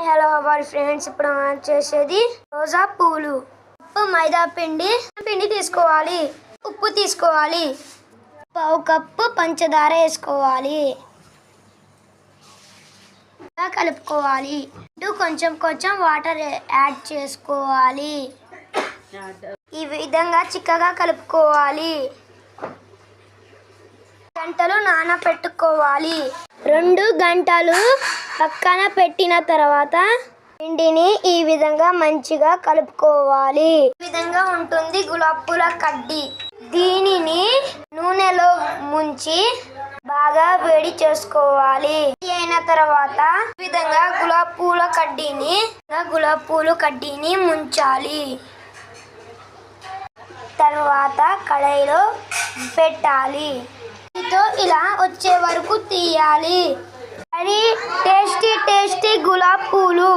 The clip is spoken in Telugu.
హలో అవర్ ఫ్రెండ్స్, ఇప్పుడు మనం చేసేది రోజా పూలు. మైదా పిండి తీసుకోవాలి, ఉప్పు తీసుకోవాలి, పావు కప్పు పంచదార వేసుకోవాలి, కలుపుకోవాలి. కొంచెం కొంచెం వాటర్ యాడ్ చేసుకోవాలి. ఈ విధంగా చిక్కగా కలుపుకోవాలి. గంటలు నానబెట్టుకోవాలి. 2 గంటలు పక్కన పెట్టిన తర్వాత పిండిని ఈ విధంగా మంచిగా కలుపుకోవాలి. ఈ విధంగా ఉంటుంది గులాబీ పూల కడ్డీ. దీనిని నూనెలో ముంచి బాగా వేడి చేసుకోవాలి. అయిన తర్వాత ఈ విధంగా గులాబీ పూల కడ్డీని ముంచాలి. తర్వాత కడాయిలో పెట్టాలి. ఇలా వచ్చే వరకు తీయాలి. అది టేస్టీ గులాబీ పూలు.